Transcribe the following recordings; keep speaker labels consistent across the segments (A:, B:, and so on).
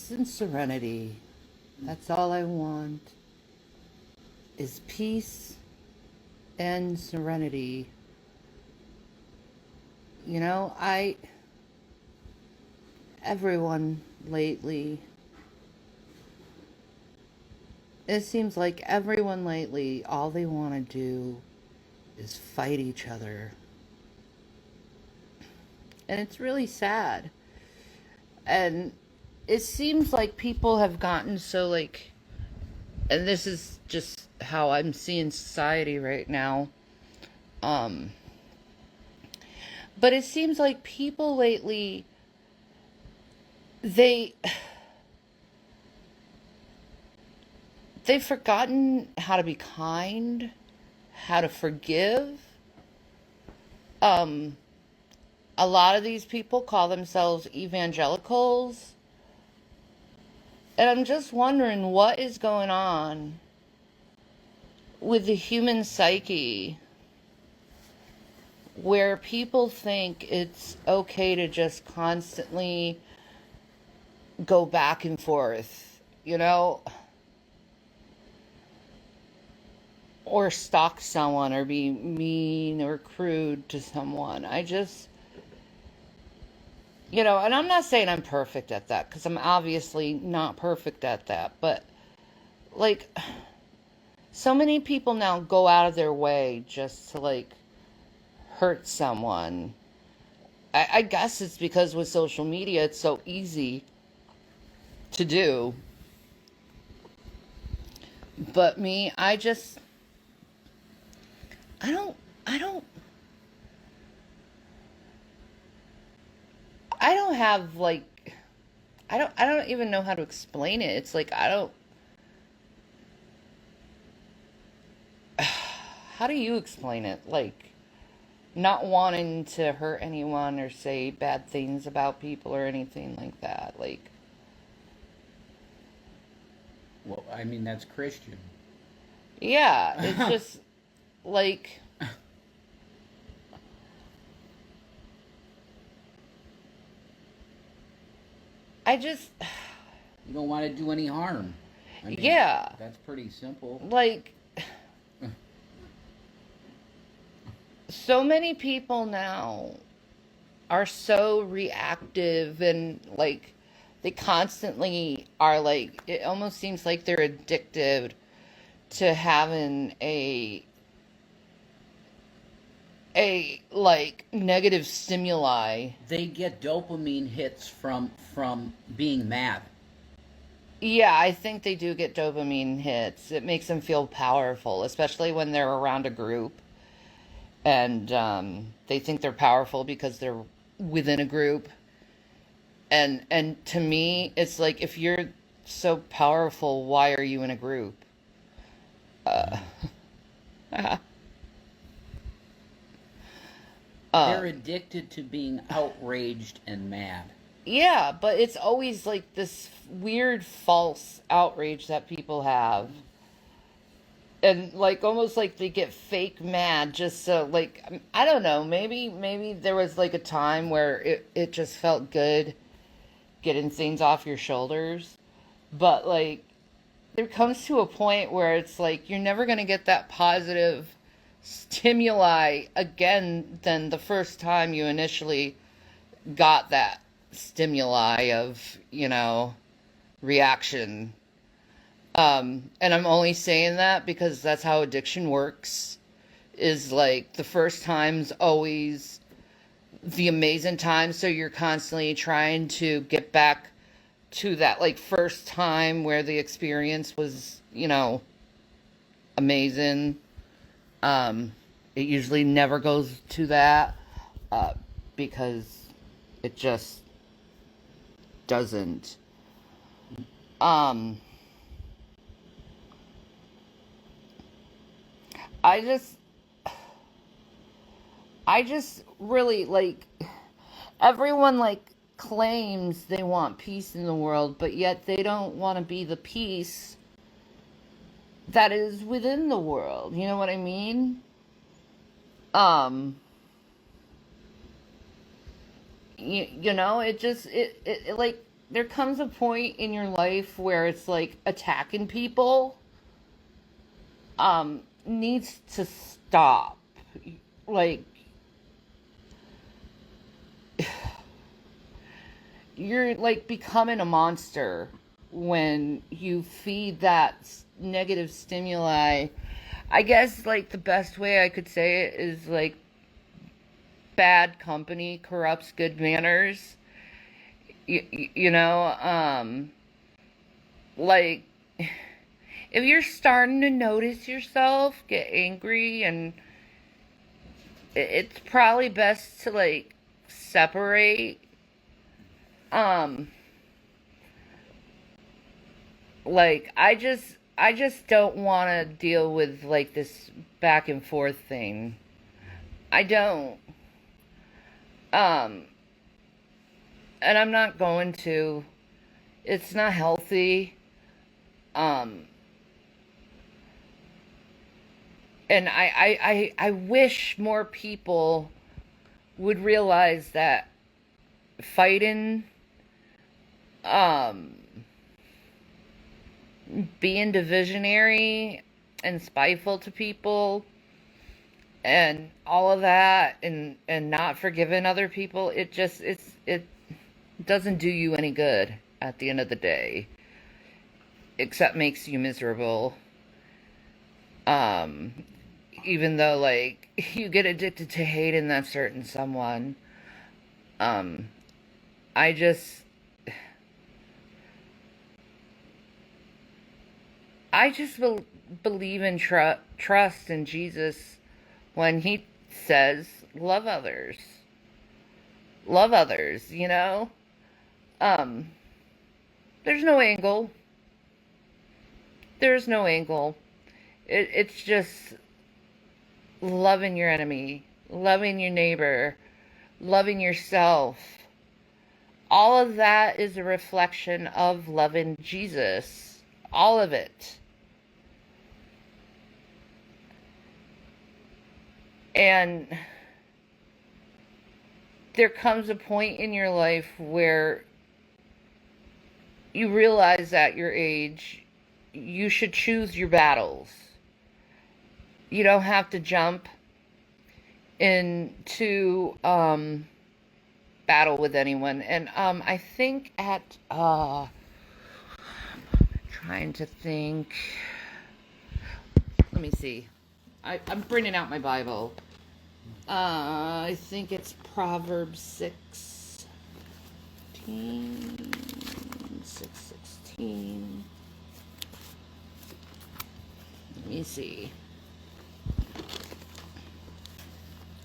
A: peace and serenity. That's all I want is peace and serenity. You know, everyone lately, it seems like everyone lately, all they want to do is fight each other. And it's really sad. And it seems like people have gotten so like, and this is just how I'm seeing society right now. Um, but it seems like people lately, they they've forgotten how to be kind, how to forgive. Um, a lot of these people call themselves evangelicals, and I'm just wondering what is going on with the human psyche where people think it's okay to just constantly go back and forth, you know, or stalk someone or be mean or crude to someone. I just, you know, and I'm not saying I'm perfect at that because I'm obviously not perfect at that, but like, so many people now go out of their way just to like hurt someone. I guess it's because with social media it's so easy to do. But me, I don't, I don't, I don't have like, I don't even know how to explain it. It's like, how do you explain it? Like, not wanting to hurt anyone or say bad things about people or anything like that. Like,
B: Well, I mean, that's Christian.
A: yeah, it's just like, I just,
B: You don't want to do any harm. I mean,
A: yeah,
B: that's pretty simple.
A: like, so many people now are so reactive and like they constantly are like it almost seems like they're addicted to having a like negative stimuli.
B: They get dopamine hits from being mad.
A: Yeah, I think they do get dopamine hits. It makes them feel powerful, especially when they're around a group and they think they're powerful because they're within a group. And to me, it's like if you're so powerful, why are you in a group? Uh,
B: They're
A: um,
B: addicted to being outraged and mad.
A: yeah, but it's always like this weird false outrage that people have. And like almost like they get fake mad just so like I don't know, maybe there was like a time where it just felt good getting things off your shoulders. But like there comes to a point where it's like you're never going to get that positive stimuli again than the first time you initially got that stimuli of, you know, reaction. And I'm only saying that because that's how addiction works. Is like the first time's always the amazing time, so you're constantly trying to get back to that like first time where the experience was, you know, amazing. Um, it usually never goes to that uh, because it just doesn't. Um, I just, I just really like everyone like claims they want peace in the world, but yet they don't want to be the peace that is within the world. You know what I mean? Um, you know, it just it like there comes a point in your life where it's like attacking people needs to stop. Like, you're like becoming a monster when you feed that negative stimuli. I guess like the best way I could say it is like bad company corrupts good manners. You know, like if you're starting to notice yourself get angry, and it's probably best to like separate. Like I just don't want to deal with like this back and forth thing. I don't. Um, and I'm not going to. It's not healthy. Um, and I wish more people would realize that fighting, um, being divisionary and spiteful to people and all of that, and not forgiving other people, it doesn't do you any good at the end of the day, except makes you miserable. um Even though like you get addicted to hating that certain someone. um I just believe in trust in Jesus when he says love others. Love others, you know? Um, there's no angle. There's no angle. It's just loving your enemy, loving your neighbor, loving yourself. All of that is a reflection of loving Jesus. All of it. And there comes a point in your life where you realize at your age you should choose your battles. You don't have to jump into battle with anyone. And I think trying to think. Let me see. I'm bringing out my Bible. I think it's Proverbs 6:16. Let me see.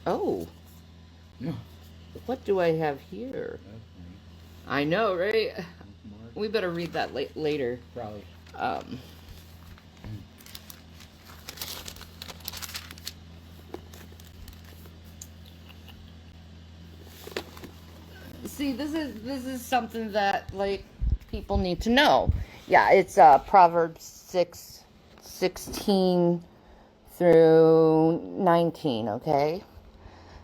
A: Oh, what do I have here? I know, right? We better read that later.
B: Probably.
A: See, this is something that like people need to know. Yeah, it's Proverbs 6:16 through 19. Okay,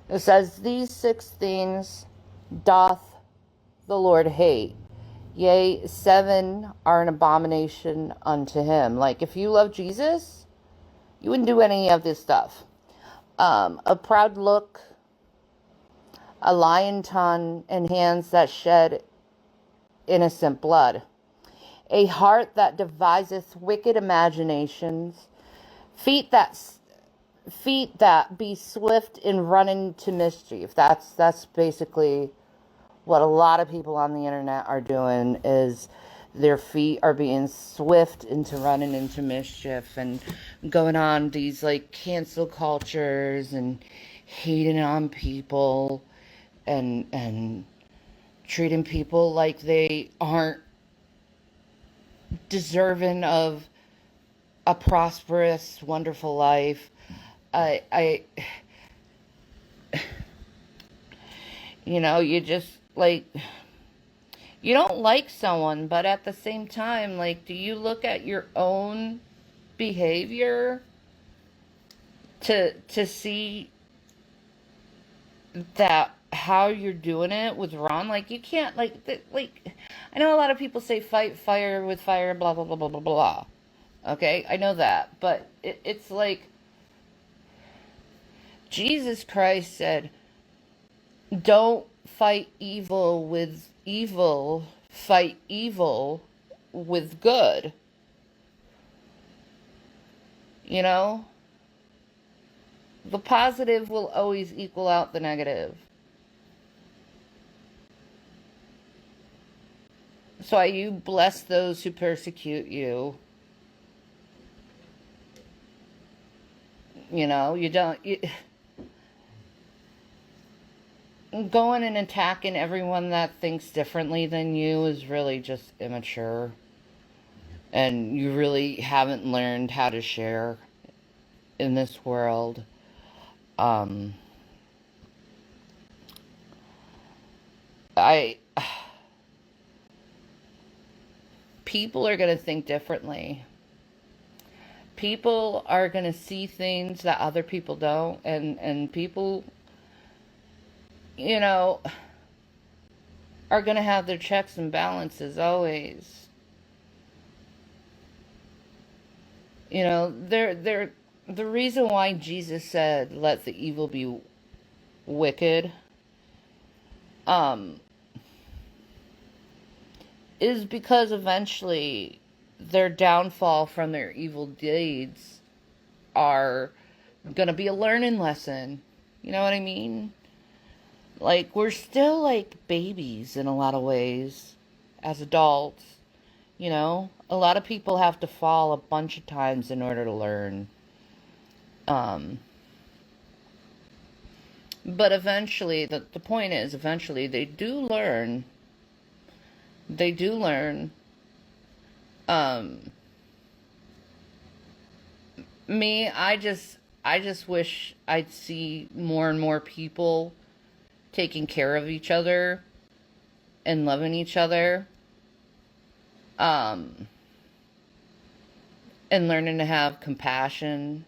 A: it says, "These 6 things doth the Lord hate. Yea, 7 are an abomination unto him." Like, if you love Jesus, you wouldn't do any of this stuff. A proud look, a lying tongue, and hands that shed innocent blood, a heart that deviseth wicked imaginations, feet that be swift in running to mischief. That's basically what a lot of people on the internet are doing, is their feet are being swift into running into mischief and going on these like cancel cultures and hating on people and treating people like they aren't deserving of a prosperous, wonderful life. I you just like, you don't like someone, but at the same time, like, do you look at your own behavior to see that how you're doing it was wrong? Like, you can't like I know a lot of people say fight fire with fire, blah, blah, blah, blah, blah, blah. Okay, I know that. But it's like Jesus Christ said, don't fight evil with evil, fight evil with good. You know? The positive will always equal out the negative. So you bless those who persecute you. You know, going and attacking everyone that thinks differently than you is really just immature. And you really haven't learned how to share in this world. People are going to think differently. People are going to see things that other people don't, and people, you know, are going to have their checks and balances always. You know, the reason why Jesus said, let the evil be wicked, is because eventually their downfall from their evil deeds are gonna be a learning lesson. You know what I mean? Like, we're still like babies in a lot of ways as adults. You know, a lot of people have to fall a bunch of times in order to learn. But eventually, the point is, eventually they do learn. They do learn. I just wish I'd see more and more people taking care of each other and loving each other. And learning to have compassion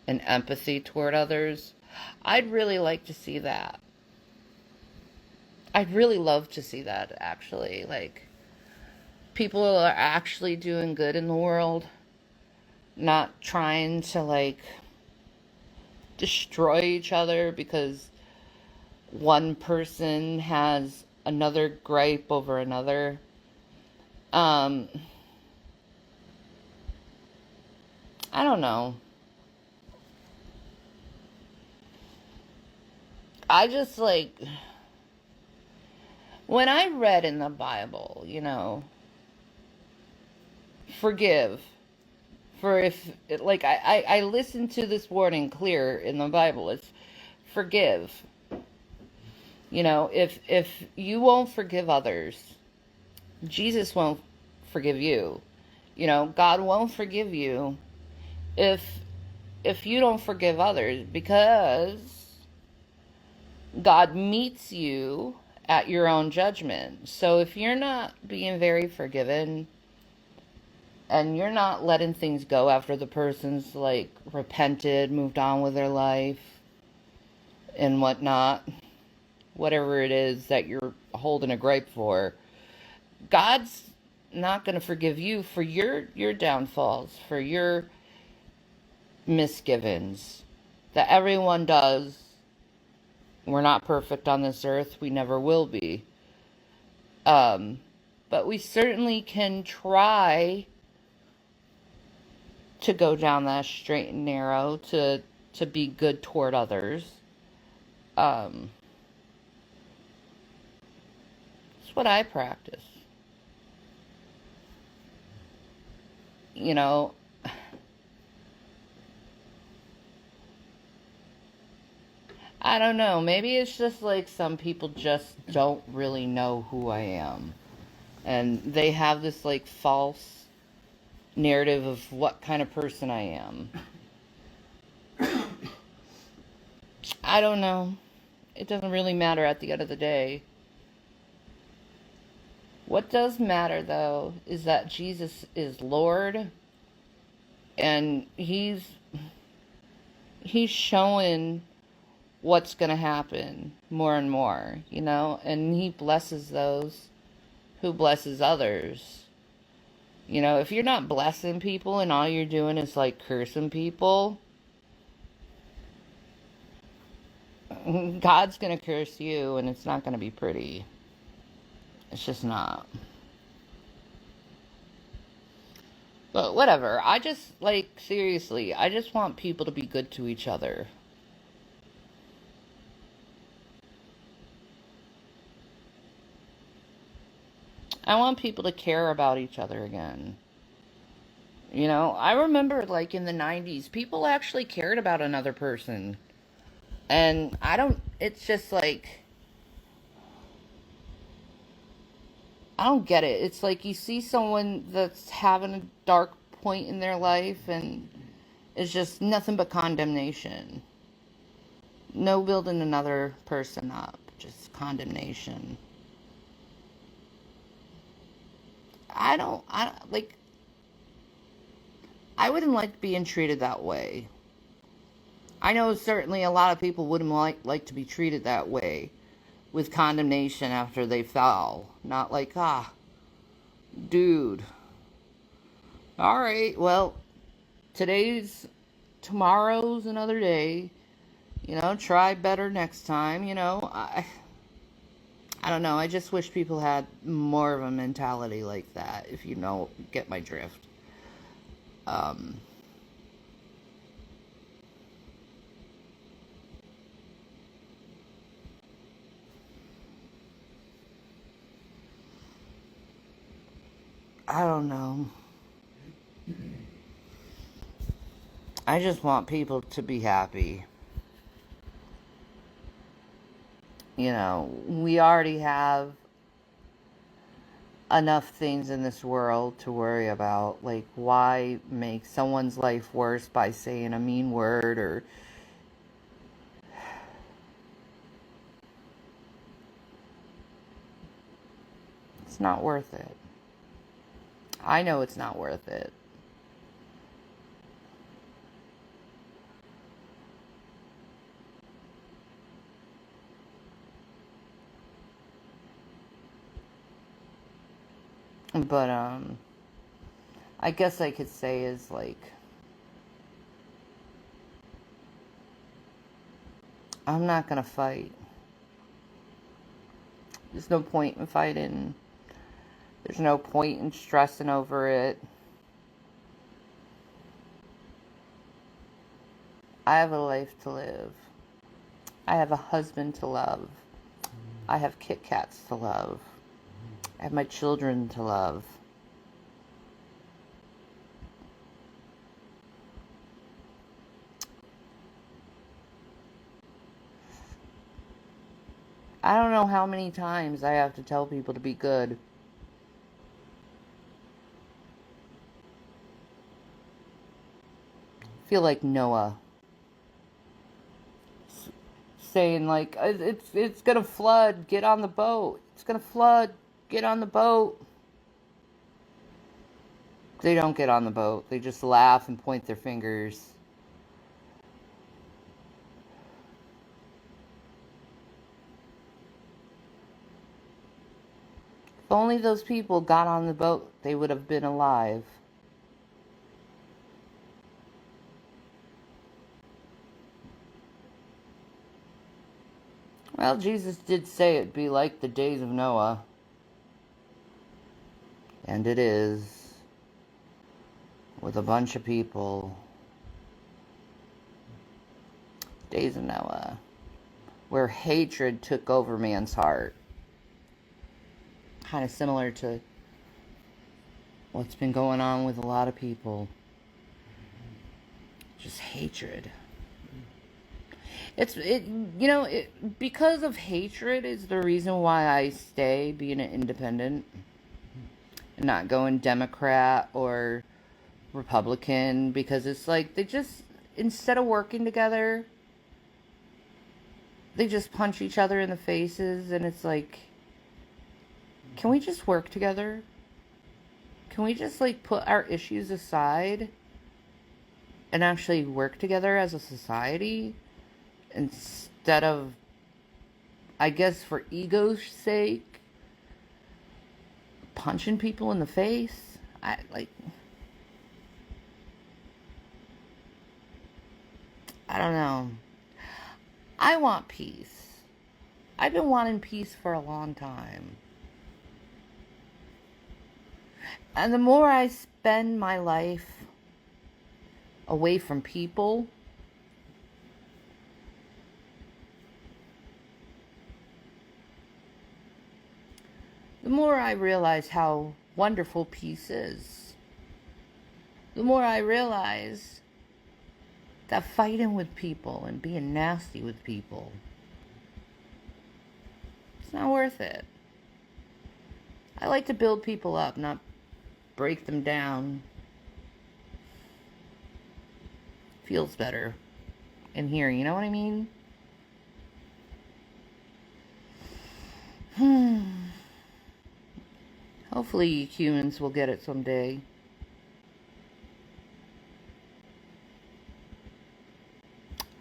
A: and empathy toward others. I'd really like to see that. I'd really love to see that, actually. Like, people are actually doing good in the world, not trying to, like, destroy each other because one person has another gripe over another. I don't know. I just, like, when I read in the Bible, you know, forgive. For if, like, I listened to this wording clear in the Bible. It's forgive. You know, if you won't forgive others, Jesus won't forgive you. You know, God won't forgive you if you don't forgive others, because God meets you at your own judgment. So if you're not being very forgiving and you're not letting things go after the person's, like, repented, moved on with their life and whatnot, whatever it is that you're holding a gripe for, God's not going to forgive you for your downfalls, for your misgivings that everyone does. We're not perfect on this earth. We never will be. But we certainly can try to go down that straight and narrow to be good toward others. It's what I practice. You know, I don't know. Maybe it's just like some people just don't really know who I am. And they have this, like, false narrative of what kind of person I am. I don't know. It doesn't really matter at the end of the day. What does matter, though, is that Jesus is Lord, and he's showing what's going to happen more and more, you know, and he blesses those who blesses others. You know, if you're not blessing people and all you're doing is like cursing people, God's gonna curse you and it's not gonna be pretty. It's just not. But whatever. I just, like, seriously, I just want people to be good to each other. I want people to care about each other again. You know, I remember, like, in the 90s, people actually cared about another person. And it's just like, I don't get it. It's like you see someone that's having a dark point in their life and it's just nothing but condemnation. No building another person up, just condemnation. Like, I wouldn't like being treated that way. I know certainly a lot of people wouldn't like to be treated that way with condemnation after they fell. Not like, dude. All right, well, tomorrow's another day. You know, try better next time. You know, I don't know. I just wish people had more of a mentality like that, if you know, get my drift. Um, I don't know. I just want people to be happy. You know, we already have enough things in this world to worry about. Like, why make someone's life worse by saying a mean word or... It's not worth it. I know it's not worth it. But, I guess I could say is like, I'm not gonna fight. There's no point in fighting. There's no point in stressing over it. I have a life to live. I have a husband to love. I have Kit Kats to love. I have my children to love. I don't know how many times I have to tell people to be good. I feel like Noah saying like, it's gonna flood, get on the boat. It's gonna flood, get on the boat. They don't get on the boat. They just laugh and point their fingers. If only those people got on the boat, they would have been alive. Well, Jesus did say it'd be like the days of Noah. And it is. With a bunch of people. Days of Noah. Where hatred took over man's heart. Kind of similar to what's been going on with a lot of people. Just hatred. Because of hatred is the reason why I stay being an independent. And not going Democrat or Republican. Because it's like, instead of working together, they just punch each other in the faces. And it's like, can we just work together? Can we just, like, put our issues aside and actually work together as a society? Instead of, I guess, for ego's sake, punching people in the face. I don't know. I want peace. I've been wanting peace for a long time. And the more I spend my life away from people, the more I realize how wonderful peace is. The more I realize that fighting with people and being nasty with people, it's not worth it. I like to build people up, not break them down. Feels better in here, you know what I mean? Hopefully humans will get it someday.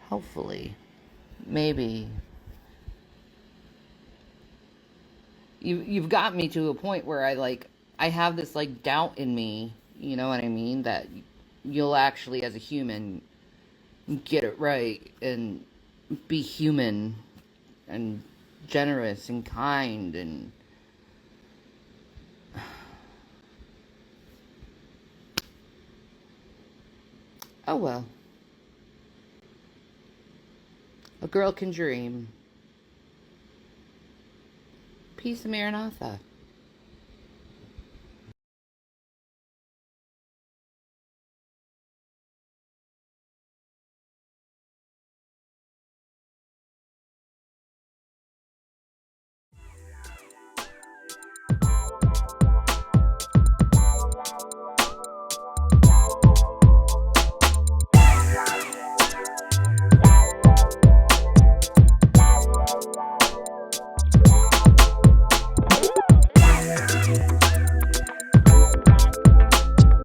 A: Hopefully. Maybe. You've got me to a point where I have this like doubt in me, you know what I mean, that you'll actually as a human get it right and be human and generous and kind and oh well. A girl can dream. Peace, Maranatha.